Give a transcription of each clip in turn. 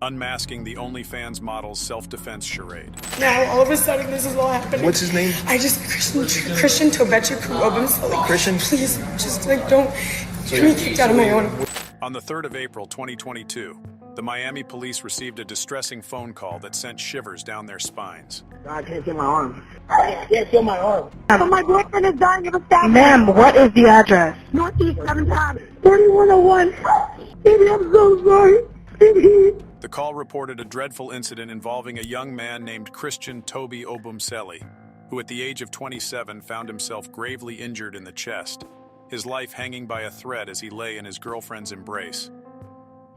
unmasking the OnlyFans model's self-defense charade. Now, all of a sudden, this is all happening. What's his name? Christian Tobechi Obumseli. Christian? Please, just don't get me kicked out of my own. On the 3rd of April, 2022, the Miami police received a distressing phone call that sent shivers down their spines. I can't feel my arm. I can't feel my arm. But my boyfriend is dying of a stab. Ma'am, what is the address? Northeast 7 times. 4101. Baby, I'm so sorry. Baby. The call reported a dreadful incident involving a young man named Christian Toby Obumseli, who at the age of 27 found himself gravely injured in the chest, his life hanging by a thread as he lay in his girlfriend's embrace.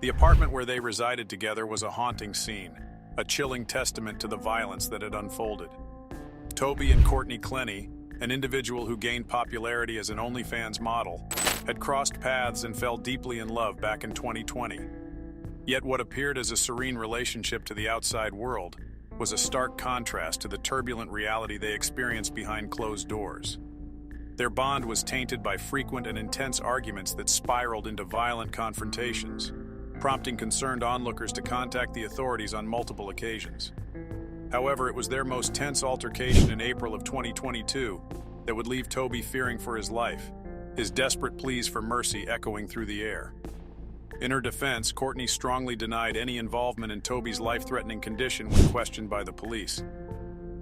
The apartment where they resided together was a haunting scene, a chilling testament to the violence that had unfolded. Toby and Courtney Clenney, an individual who gained popularity as an OnlyFans model, had crossed paths and fell deeply in love back in 2020. Yet what appeared as a serene relationship to the outside world was a stark contrast to the turbulent reality they experienced behind closed doors. Their bond was tainted by frequent and intense arguments that spiraled into violent confrontations, prompting concerned onlookers to contact the authorities on multiple occasions. However, it was their most tense altercation in April of 2022 that would leave Toby fearing for his life, his desperate pleas for mercy echoing through the air. In her defense, Courtney strongly denied any involvement in Toby's life-threatening condition when questioned by the police.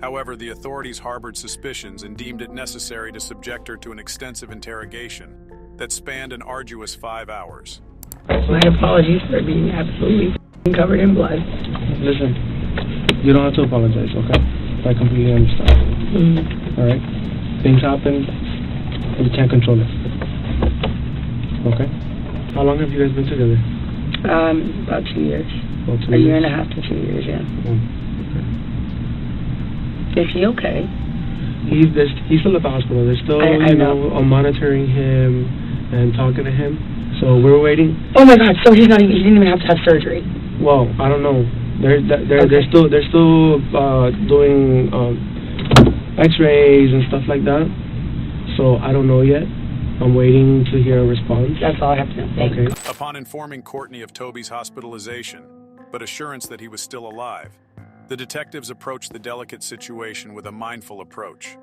However, the authorities harbored suspicions and deemed it necessary to subject her to an extensive interrogation that spanned an arduous 5 hours. My apologies for being absolutely covered in blood. Listen, you don't have to apologize, okay? I completely understand. All right? Things happen, and you can't control it. Okay? How long have you guys been together? About 2 years. About 2 A years? year and a half to 2 years, yeah. Okay. Is he okay? He's still at the hospital. They're still, I know. monitoring him and talking to him. So we're waiting. Oh my God! So he didn't even have to have surgery. Well, I don't know. They're still doing X-rays and stuff like that. So I don't know yet. I'm waiting to hear a response. That's all I have to know. Thanks. Okay. Upon informing Courtney of Toby's hospitalization, but assurance that he was still alive, the detectives approached the delicate situation with a mindful approach.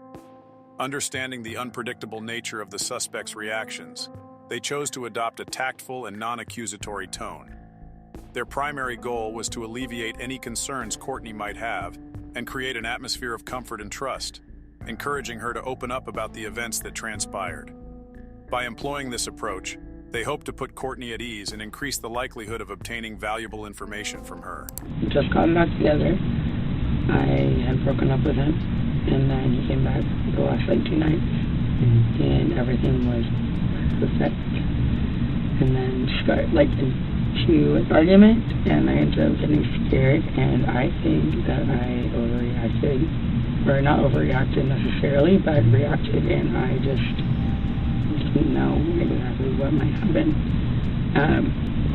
Understanding the unpredictable nature of the suspect's reactions, they chose to adopt a tactful and non-accusatory tone. Their primary goal was to alleviate any concerns Courtney might have and create an atmosphere of comfort and trust, encouraging her to open up about the events that transpired. By employing this approach, they hoped to put Courtney at ease and increase the likelihood of obtaining valuable information from her. We just gotten back together. I had broken up with him, and then he came back the last 2 nights, and everything was perfect. And then she got into an argument, and I ended up getting scared, and I think that I overreacted, or not overreacted necessarily, but reacted, and I just didn't know exactly what might happen.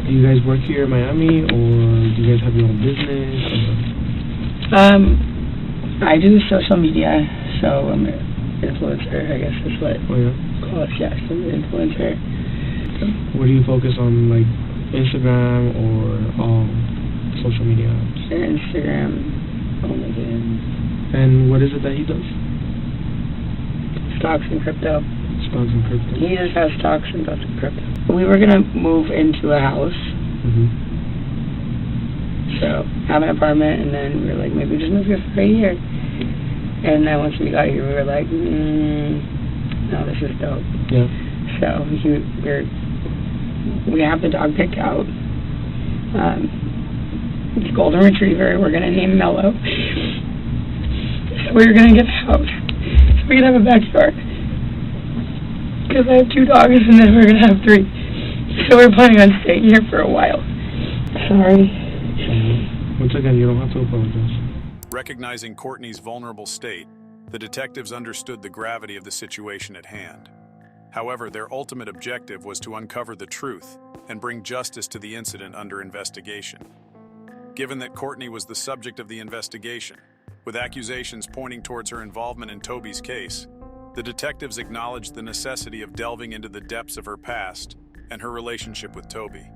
Do you guys work here in Miami, or do you guys have your own business? I do social media, so I'm an influencer, I guess is what call us, yes, I'm an influencer. What do you focus on, like Instagram or social media apps? Instagram, OnlyFans. And what is it that he does? Stocks and crypto. Stocks and crypto. He just has stocks and stocks and crypto. We were gonna move into a house. So, have an apartment, and then we were like, maybe just move here for a year. And then once we got here, we were like, no, this is dope. Yeah. So, we have the dog picked out. It's a golden retriever. We're going to name Mello. So, we're going to get a house. So, we can have a backyard. Because I have 2 dogs, and then we're going to have 3. So, we're planning on staying here for a while. Sorry. Once again, you don't have to apologize. Recognizing Courtney's vulnerable state, the detectives understood the gravity of the situation at hand. However, their ultimate objective was to uncover the truth and bring justice to the incident under investigation. Given that Courtney was the subject of the investigation, with accusations pointing towards her involvement in Toby's case, the detectives acknowledged the necessity of delving into the depths of her past and her relationship with Toby.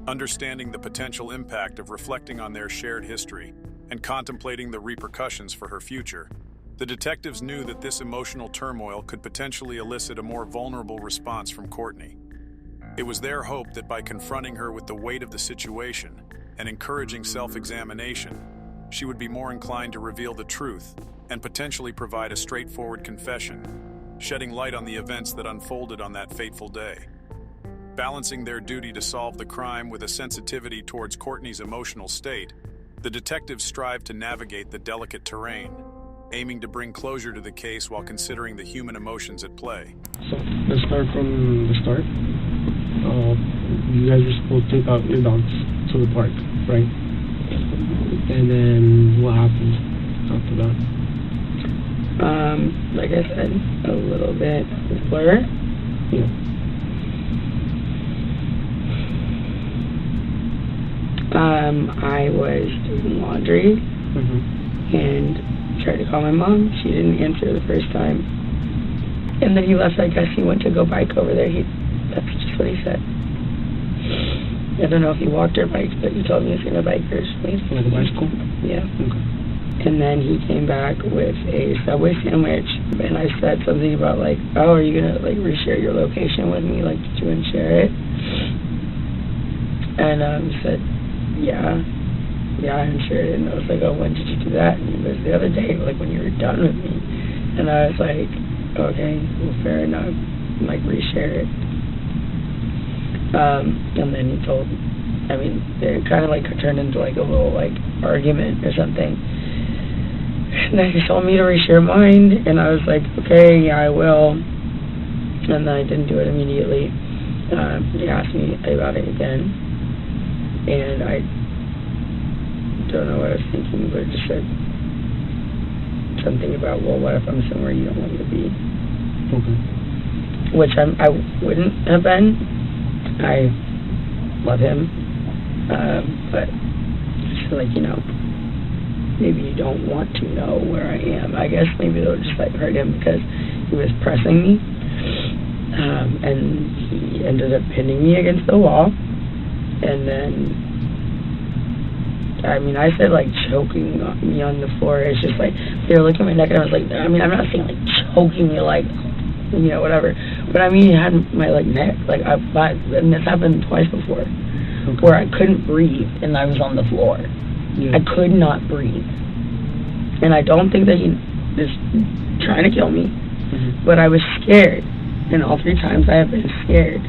Understanding the potential impact of reflecting on their shared history and contemplating the repercussions for her future, the detectives knew that this emotional turmoil could potentially elicit a more vulnerable response from Courtney. It was their hope that by confronting her with the weight of the situation and encouraging self-examination, she would be more inclined to reveal the truth and potentially provide a straightforward confession, shedding light on the events that unfolded on that fateful day. Balancing their duty to solve the crime with a sensitivity towards Courtney's emotional state, the detectives strived to navigate the delicate terrain, aiming to bring closure to the case while considering the human emotions at play. So, let's start from the start. You guys were supposed to take out your dogs to the park, right? And then what happened after that? Like I said, a little bit blur. Yeah. I was doing laundry and tried to call my mom. She didn't answer the first time. And then he left. I guess he went to go bike over there. That's just what he said. I don't know if he walked or biked, but he told me he was going to bike personally. Like a bicycle? Yeah. Okay. And then he came back with a Subway sandwich, and I said something about like, oh, are you gonna like reshare your location with me? Like, did you want to share it? And he said, yeah, I shared it. And I was like, oh, when did you do that? And he goes, the other day, like when you were done with me. And I was like, okay, well, fair enough. Like, reshare it. And then he told, I mean, it kind of like turned into like a little like argument or something. And then he told me to reshare mine, and I was like, okay, yeah, I will. And then I didn't do it immediately. He asked me about it again, and I don't know what I was thinking, but it just said something about, well, what if I'm somewhere you don't want me to be? Okay. Which I wouldn't have been. I love him, but just like, you know, maybe you don't want to know where I am. I guess maybe they'll just like hurt him because he was pressing me, and he ended up pinning me against the wall. And then, I mean, I said like choking me on the floor. It's just like they were looking at my neck, and I was like, I mean, I'm not saying like choking me, like, you know, whatever. But I mean, he had my like neck, like and this happened twice before, where I couldn't breathe and I was on the floor. Yeah. I could not breathe, and I don't think that he was trying to kill me, but I was scared, and all 3 times I have been scared.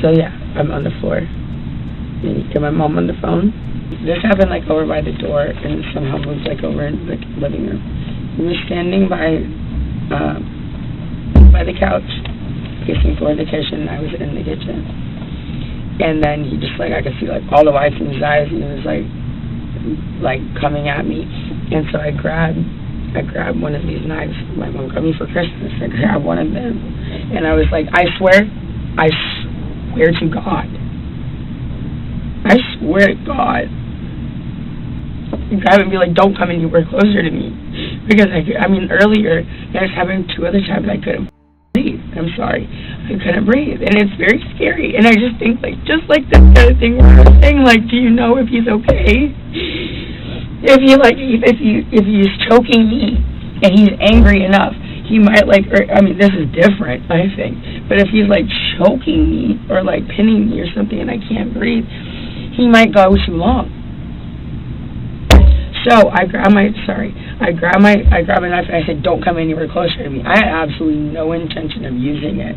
So yeah, I'm on the floor, and he got my mom on the phone. This happened like over by the door, and somehow moved like over in the living room. He was standing by the couch, facing toward the kitchen. I was in the kitchen, and then he just like, I could see like all the whites in his eyes, and he was like coming at me. And so I grabbed one of these knives my mom got me for Christmas. I grabbed one of them, and I was like, I swear to God, I swear to God, grab and be like, don't come anywhere closer to me, because I mean earlier that was happening 2 other times. I couldn't breathe. I'm sorry, I couldn't breathe, and it's very scary. And I just think like, just like this kind of thing where I was saying like, do you know if he's okay? If he's choking me and he's angry enough, he might like, or, I mean, this is different, I think. But if he's like choking me or like pinning me or something and I can't breathe, he might go too long. So I grab a knife and I said, don't come anywhere closer to me. I had absolutely no intention of using it.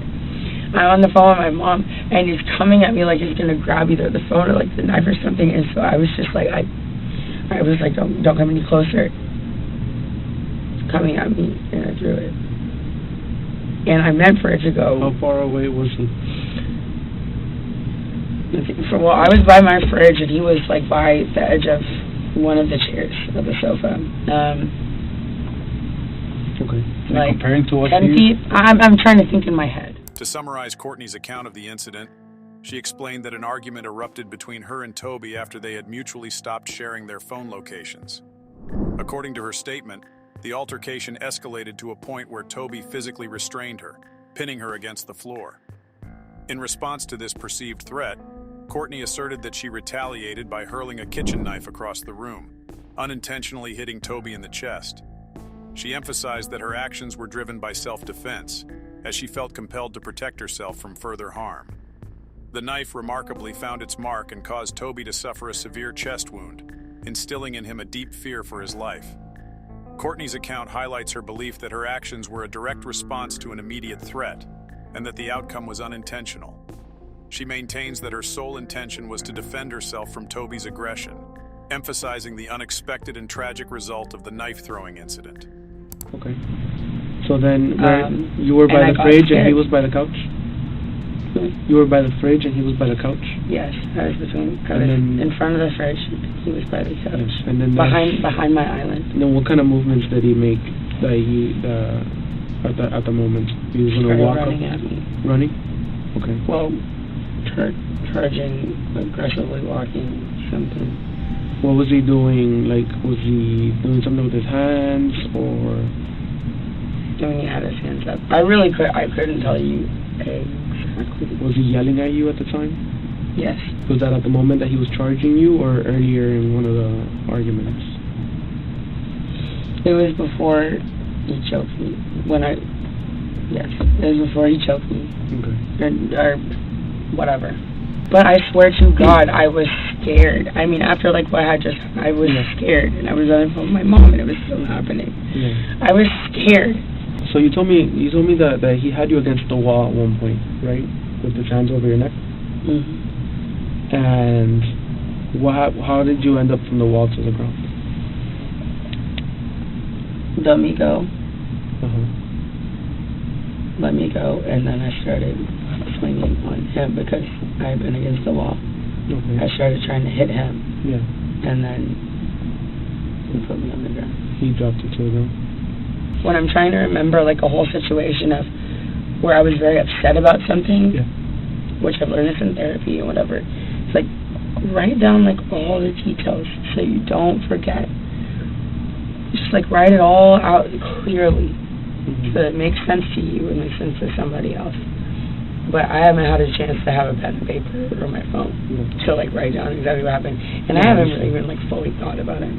I'm on the phone with my mom, and he's coming at me like he's gonna grab either the phone or like the knife or something. And so I was just like, I was like, don't come any closer. It's coming at me, and I drew it. And I meant for it to go. How far away was he? Well, I was by my fridge, and he was like by the edge of one of the chairs of the sofa. Okay. Like comparing to what 10 feet. I'm trying to think in my head. To summarize Courtney's account of the incident, she explained that an argument erupted between her and Toby after they had mutually stopped sharing their phone locations. According to her statement, the altercation escalated to a point where Toby physically restrained her, pinning her against the floor. In response to this perceived threat, Courtney asserted that she retaliated by hurling a kitchen knife across the room, unintentionally hitting Toby in the chest. She emphasized that her actions were driven by self-defense, as she felt compelled to protect herself from further harm. The knife remarkably found its mark and caused Toby to suffer a severe chest wound, instilling in him a deep fear for his life. Courtney's account highlights her belief that her actions were a direct response to an immediate threat, and that the outcome was unintentional. She maintains that her sole intention was to defend herself from Toby's aggression, emphasizing the unexpected and tragic result of the knife-throwing incident. Okay. So then, you were by the fridge and he was by the couch? You were by the fridge and he was by the couch? Yes, I was in front of the fridge. He was by the couch. Yes. And then behind my island. Then what kind of movements did he make that he at the moment? He was gonna walk running up? At me. Running? Okay. Well, charging, aggressively walking, something. What was he doing? Like, was he doing something with his hands or? He had his hands up. I couldn't tell you exactly. Was he yelling at you at the time? Yes. Was that at the moment that he was charging you or earlier in one of the arguments? It was before he choked me. Yes, it was before he choked me. Okay. Or whatever. But I swear to God, I was scared. I mean, after like what had just, I was scared, and I was on the phone with my mom, and it was still happening. Yeah. I was scared. So you told me that he had you against the wall at one point, right? With his hands over your neck. Mm-hmm. And how did you end up from the wall to the ground? Let me go. Uh-huh. Let me go, and then I started swinging on him because I had been against the wall. Okay. I started trying to hit him. Yeah. And then he put me on the ground. He dropped you to the ground. When I'm trying to remember like a whole situation of where I was very upset about something, which I've learned this in therapy and whatever, it's like write down like all the details so you don't forget. Just like write it all out clearly so that it makes sense to you and makes sense to somebody else. But I haven't had a chance to have a pen and paper or my phone to like write down exactly what happened, and I haven't really even like fully thought about it.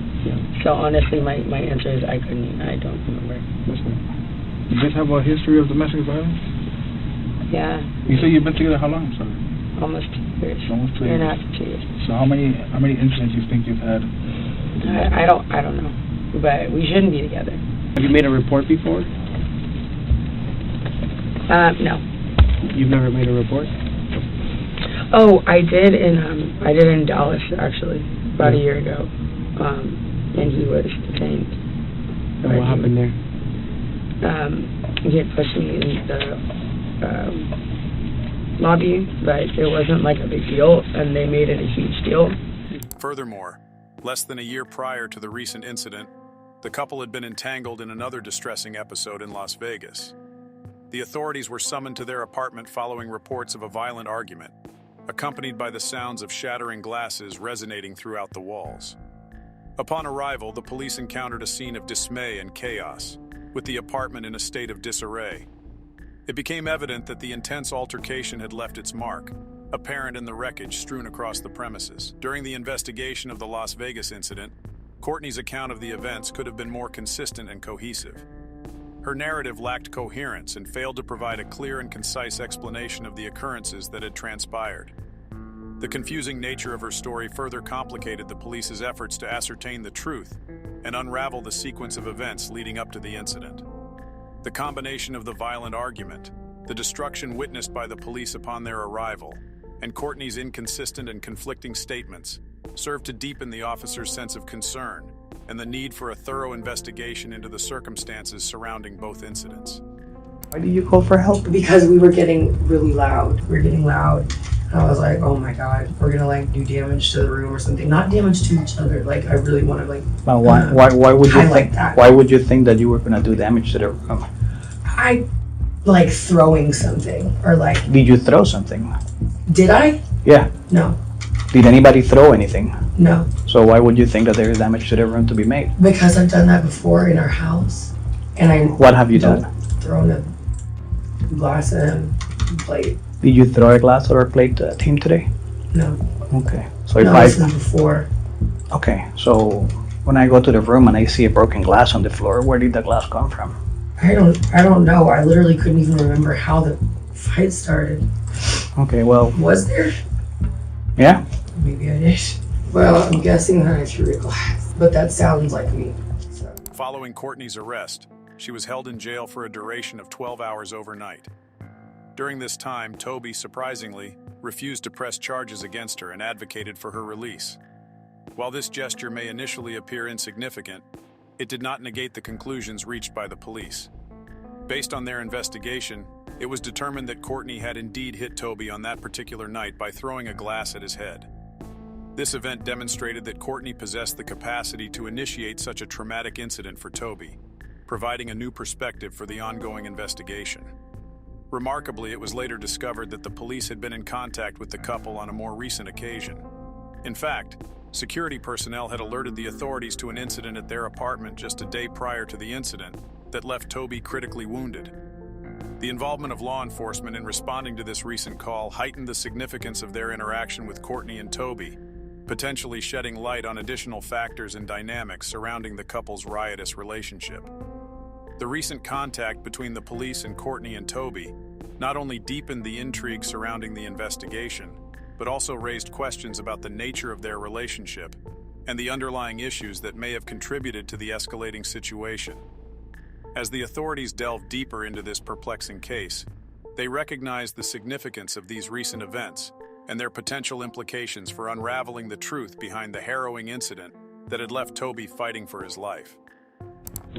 So honestly, my answer is I don't remember. You guys have a history of domestic violence? Yeah. You say you've been together how long? Sorry. Almost 2 years. Almost 2 year years. and a half to 2 years. So how many incidents you think you've had? I don't know, but we shouldn't be together. Have you made a report before? No. You've never made a report? Oh, I did in Dallas actually about a year ago, and he was detained. And what happened there? He had pushed me in the lobby, but it wasn't like a big deal, and they made it a huge deal. Furthermore, less than a year prior to the recent incident, the couple had been entangled in another distressing episode in Las Vegas. The authorities were summoned to their apartment following reports of a violent argument, accompanied by the sounds of shattering glasses resonating throughout the walls. Upon arrival, the police encountered a scene of dismay and chaos, with the apartment in a state of disarray. It became evident that the intense altercation had left its mark, apparent in the wreckage strewn across the premises. During the investigation of the Las Vegas incident, Courtney's account of the events could have been more consistent and cohesive. Her narrative lacked coherence and failed to provide a clear and concise explanation of the occurrences that had transpired. The confusing nature of her story further complicated the police's efforts to ascertain the truth and unravel the sequence of events leading up to the incident. The combination of the violent argument, the destruction witnessed by the police upon their arrival, and Courtney's inconsistent and conflicting statements served to deepen the officer's sense of concern and the need for a thorough investigation into the circumstances surrounding both incidents. Why did you call for help? Because we were getting really loud. We were getting loud. And I was like, oh my God, we're gonna like do damage to the room or something. Not damage to each other. Like I really want to like. But why would you think that. Why would you think that you were gonna do damage to the room? I like throwing something or like. Did you throw something? Did I? Yeah. No. Did anybody throw anything? No. So why would you think that there is damage to the room to be made? Because I've done that before in our house, and I. What have you done? Thrown a glass and plate. Did you throw a glass or a plate at him today? No. Okay. So if No, this was before. Okay, so when I go to the room and I see a broken glass on the floor, where did the glass come from? I don't know. I literally couldn't even remember how the fight started. Okay, well, Was there? yeah. Maybe I did. Well, I'm guessing that I threw a glass. But that sounds like me. So. Following Courtney's arrest, she was held in jail for a duration of 12 hours overnight. During this time, Toby, surprisingly, refused to press charges against her and advocated for her release. While this gesture may initially appear insignificant, it did not negate the conclusions reached by the police. Based on their investigation, it was determined that Courtney had indeed hit Toby on that particular night by throwing a glass at his head. This event demonstrated that Courtney possessed the capacity to initiate such a traumatic incident for Toby, providing a new perspective for the ongoing investigation. Remarkably, it was later discovered that the police had been in contact with the couple on a more recent occasion. In fact, security personnel had alerted the authorities to an incident at their apartment just a day prior to the incident that left Toby critically wounded. The involvement of law enforcement in responding to this recent call heightened the significance of their interaction with Courtney and Toby, potentially shedding light on additional factors and dynamics surrounding the couple's riotous relationship. The recent contact between the police and Courtney and Toby not only deepened the intrigue surrounding the investigation, but also raised questions about the nature of their relationship and the underlying issues that may have contributed to the escalating situation. As the authorities delved deeper into this perplexing case, they recognized the significance of these recent events and their potential implications for unraveling the truth behind the harrowing incident that had left Toby fighting for his life.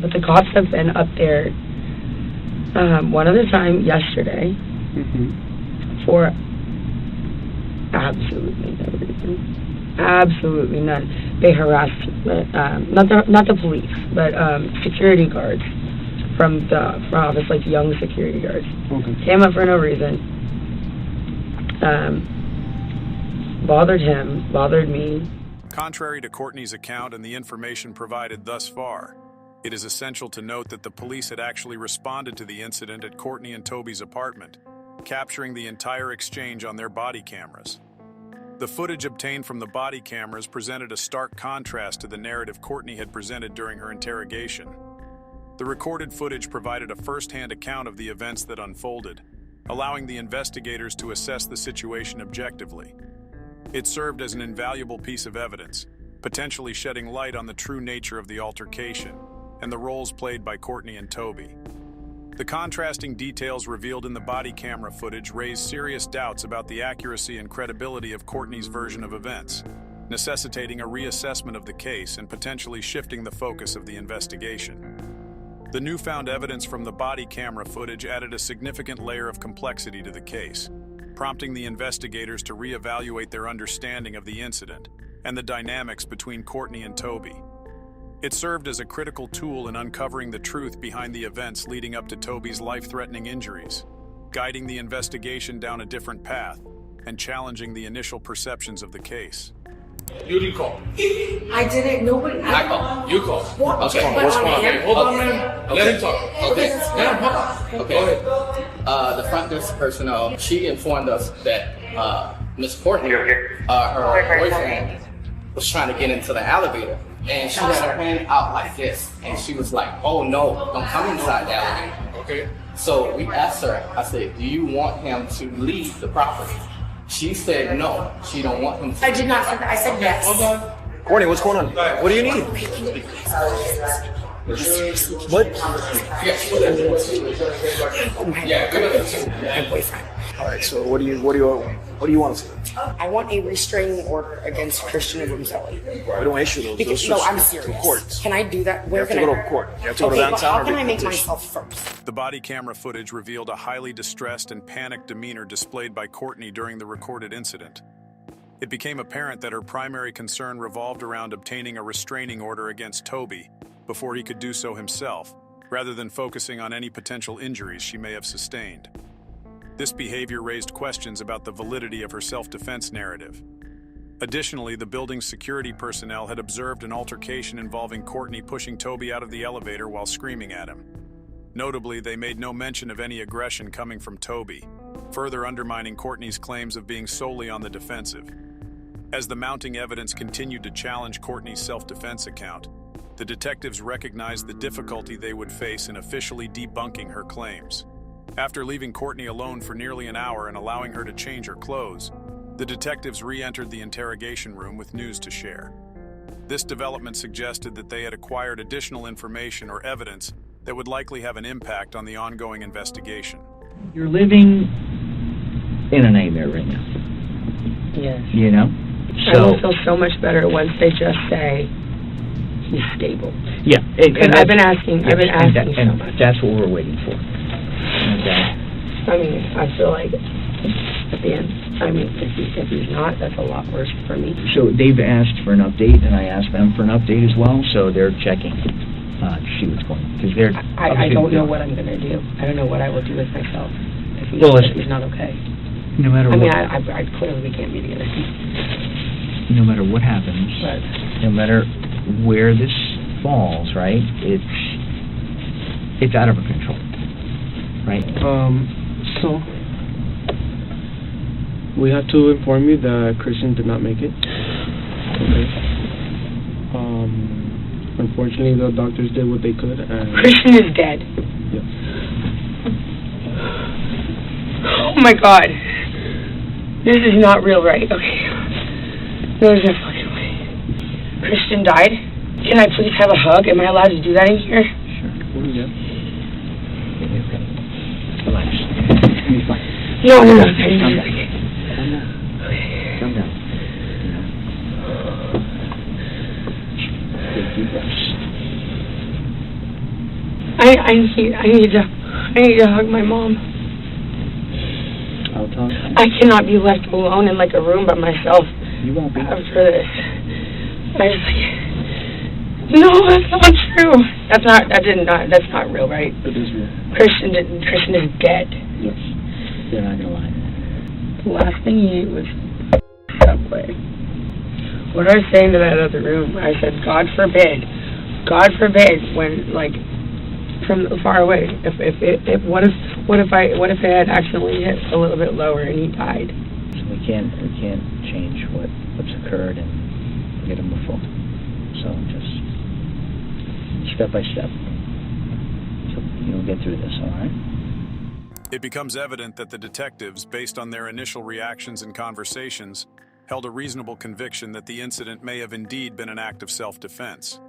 But the cops have been up there one other time yesterday for absolutely no reason. Absolutely none. They harassed, not the police, but security guards from the office, like young security guards. Came up for no reason. Bothered him, bothered me. Contrary to Courtney's account and the information provided thus far, it is essential to note that the police had actually responded to the incident at Courtney and Toby's apartment, capturing the entire exchange on their body cameras. The footage obtained from the body cameras presented a stark contrast to the narrative Courtney had presented during her interrogation. The recorded footage provided a first-hand account of the events that unfolded, allowing the investigators to assess the situation objectively. It served as an invaluable piece of evidence, potentially shedding light on the true nature of the altercation and the roles played by Courtney and Toby. The contrasting details revealed in the body camera footage raised serious doubts about the accuracy and credibility of Courtney's version of events, necessitating a reassessment of the case and potentially shifting the focus of the investigation. The newfound evidence from the body camera footage added a significant layer of complexity to the case, prompting the investigators to reevaluate their understanding of the incident and the dynamics between Courtney and Toby. It served as a critical tool in uncovering the truth behind the events leading up to Toby's life-threatening injuries, guiding the investigation down a different path and challenging the initial perceptions of the case. You didn't call. I didn't. Nobody. I called. You called. What? Okay. What's going on? Okay. Hold on, man. Let him talk. Okay. Let him talk. Okay. The front desk personnel, she informed us that Miss Courtney, her boyfriend, was trying to get into the elevator, and she had her hand out like this, and she was like, "Oh no, don't come inside the elevator." Okay. So we asked her. I said, "Do you want him to leave the property?" She said no. She don't want him to. I did not say that. I said yes. Hold on. Courtney, what's going on? What do you need? What? Yeah, good. My boyfriend. All right. So what do you want to see? I want a restraining order against Christian Oblumselli. We don't issue those. Because, Those no, I'm to serious. courts. Can I do that? Where You have can to go I to court. You have to go to Okay, but downtown. how can or I make petition. myself first? The body camera footage revealed a highly distressed and panicked demeanor displayed by Courtney during the recorded incident. It became apparent that her primary concern revolved around obtaining a restraining order against Toby before he could do so himself, rather than focusing on any potential injuries she may have sustained. This behavior raised questions about the validity of her self-defense narrative. Additionally, the building's security personnel had observed an altercation involving Courtney pushing Toby out of the elevator while screaming at him. Notably, they made no mention of any aggression coming from Toby, further undermining Courtney's claims of being solely on the defensive. As the mounting evidence continued to challenge Courtney's self-defense account, the detectives recognized the difficulty they would face in officially debunking her claims. After leaving Courtney alone for nearly an hour and allowing her to change her clothes, the detectives re-entered the interrogation room with news to share. This development suggested that they had acquired additional information or evidence that would likely have an impact on the ongoing investigation. You're living in a nightmare right now. Yes. You know? I will feel so much better once they just say he's stable. Yeah. And I've been asking so much. That's what we're waiting for. Okay. I mean, I feel like at the end, if he's not, that's a lot worse for me. So they've asked for an update, and I asked them for an update as well, so they're checking to see what's going on. Because they're I don't know what I'm going to do. I don't know what I will do with myself if he's not okay. No matter what. I mean, I clearly can't be together. No matter what happens, no matter where this falls, right? It's out of our control, right? So we have to inform you that Christian did not make it. Okay. Unfortunately, the doctors did what they could, and Christian is dead. Yes. Oh my God. This is not real, right? Okay. There's no fucking way. Christian died? Can I please have a hug? Am I allowed to do that in here? Sure. Yeah. Okay. Relax. You'll be fine. No. Calm down. Calm down. Take deep breaths. I need to hug my mom. I'll talk. I cannot be left alone in like a room by myself. You won't be. After this. No, that's not true. That's not real, right? It is real. Christian is dead. Yes. They're not gonna lie. The last thing he ate was Subway. What I was saying to that other room, I said, God forbid, when like from far away, what if it had accidentally hit a little bit lower and he died? So we can't change what's occurred and get him before. So just step by step. So you'll get through this, all right? It becomes evident that the detectives, based on their initial reactions and conversations, held a reasonable conviction that the incident may have indeed been an act of self-defense.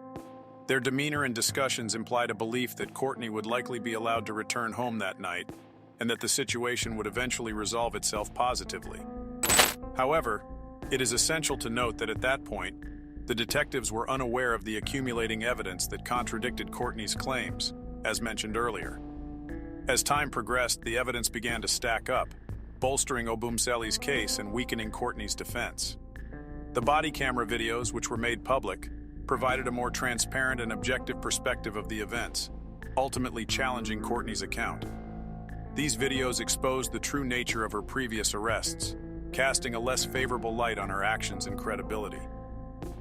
Their demeanor and discussions implied a belief that Courtney would likely be allowed to return home that night, and that the situation would eventually resolve itself positively. However, it is essential to note that at that point, the detectives were unaware of the accumulating evidence that contradicted Courtney's claims, as mentioned earlier. As time progressed, the evidence began to stack up, bolstering Obumseli's case and weakening Courtney's defense. The body camera videos, which were made public, provided a more transparent and objective perspective of the events, ultimately challenging Courtney's account. These videos exposed the true nature of her previous arrests, casting a less favorable light on her actions and credibility.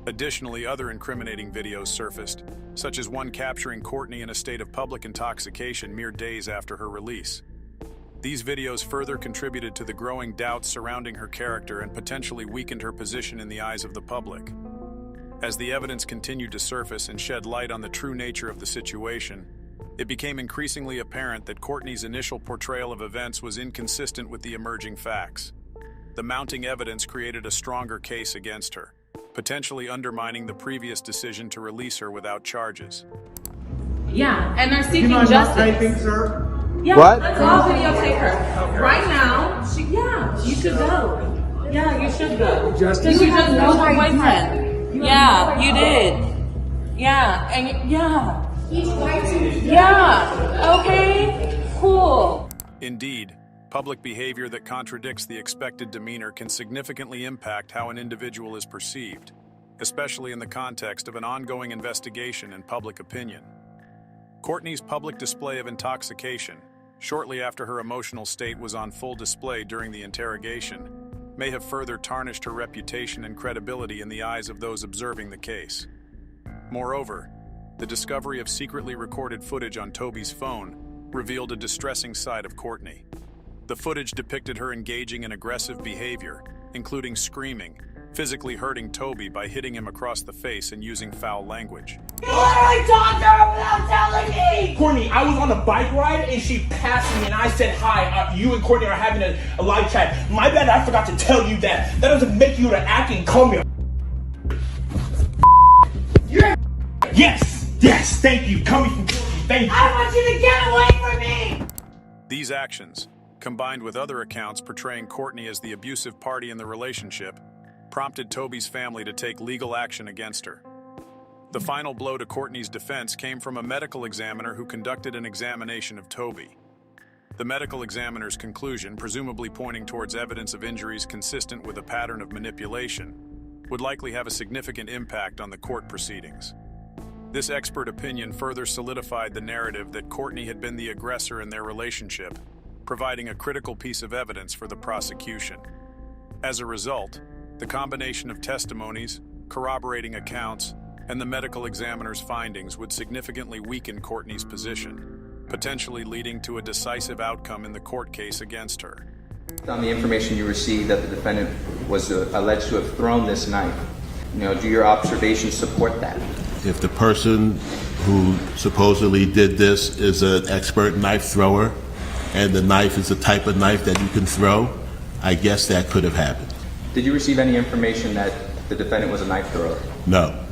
Additionally, other incriminating videos surfaced, such as one capturing Courtney in a state of public intoxication mere days after her release. These videos further contributed to the growing doubts surrounding her character and potentially weakened her position in the eyes of the public. As the evidence continued to surface and shed light on the true nature of the situation, it became increasingly apparent that Courtney's initial portrayal of events was inconsistent with the emerging facts. The mounting evidence created a stronger case against her, potentially undermining the previous decision to release her without charges. Yeah, and they're seeking justice. Typing, sir? Yeah, What? let's all videotape her. Right now, you should go. Yeah, you should go. Because you just know her boyfriend. Yeah, you did. Yeah, and yeah. Yeah, okay, cool. Indeed, public behavior that contradicts the expected demeanor can significantly impact how an individual is perceived, especially in the context of an ongoing investigation and public opinion. Courtney's public display of intoxication, shortly after her emotional state was on full display during the interrogation, may have further tarnished her reputation and credibility in the eyes of those observing the case. Moreover, the discovery of secretly recorded footage on Toby's phone revealed a distressing side of Courtney. The footage depicted her engaging in aggressive behavior, including screaming, physically hurting Toby by hitting him across the face and using foul language. You literally talked to her without telling me! Courtney, I was on a bike ride and she passed me and I said, hi, you and Courtney are having a live chat. My bad, I forgot to tell you that. That doesn't make you to act and call me a You're a Yes, thank you. Coming from Courtney, thank you. I want you to get away from me! These actions, combined with other accounts portraying Courtney as the abusive party in the relationship, prompted Toby's family to take legal action against her. The final blow to Courtney's defense came from a medical examiner who conducted an examination of Toby. The medical examiner's conclusion, presumably pointing towards evidence of injuries consistent with a pattern of manipulation, would likely have a significant impact on the court proceedings. This expert opinion further solidified the narrative that Courtney had been the aggressor in their relationship, providing a critical piece of evidence for the prosecution. As a result, the combination of testimonies, corroborating accounts, and the medical examiner's findings would significantly weaken Courtney's position, potentially leading to a decisive outcome in the court case against her. On the information you received that the defendant was alleged to have thrown this knife, do your observations support that? If the person who supposedly did this is an expert knife thrower, and the knife is the type of knife that you can throw, I guess that could have happened. Did you receive any information that the defendant was a knife thrower? No.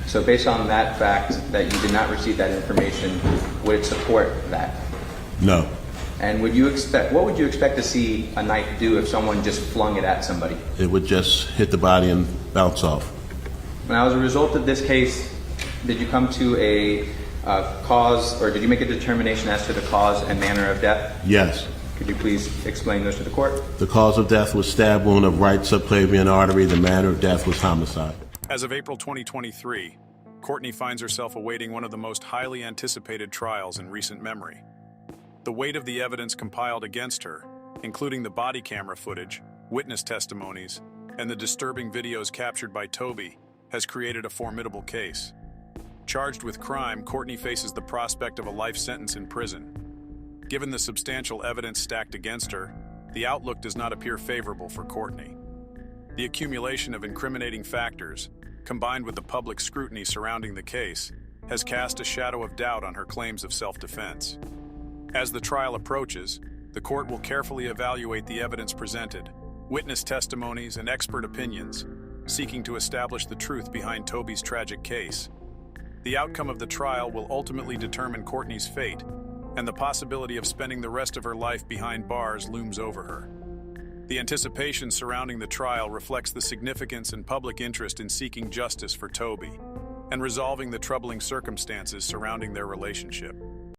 So based on that fact that you did not receive that information, would it support that? No. And what would you expect to see a knife do if someone just flung it at somebody? It would just hit the body and bounce off. Now, as a result of this case, did you come to a cause, or did you make a determination as to the cause and manner of death? Yes. Could you please explain those to the court? The cause of death was stab wound of right subclavian artery. The manner of death was homicide. As of April 2023, Courtney finds herself awaiting one of the most highly anticipated trials in recent memory. The weight of the evidence compiled against her, including the body camera footage, witness testimonies, and the disturbing videos captured by Toby, has created a formidable case. Charged with crime, Courtney faces the prospect of a life sentence in prison. Given the substantial evidence stacked against her, the outlook does not appear favorable for Courtney. The accumulation of incriminating factors, combined with the public scrutiny surrounding the case, has cast a shadow of doubt on her claims of self-defense. As the trial approaches, the court will carefully evaluate the evidence presented, witness testimonies, and expert opinions, seeking to establish the truth behind Toby's tragic case. The outcome of the trial will ultimately determine Courtney's fate, and the possibility of spending the rest of her life behind bars looms over her. The anticipation surrounding the trial reflects the significance and public interest in seeking justice for Toby and resolving the troubling circumstances surrounding their relationship.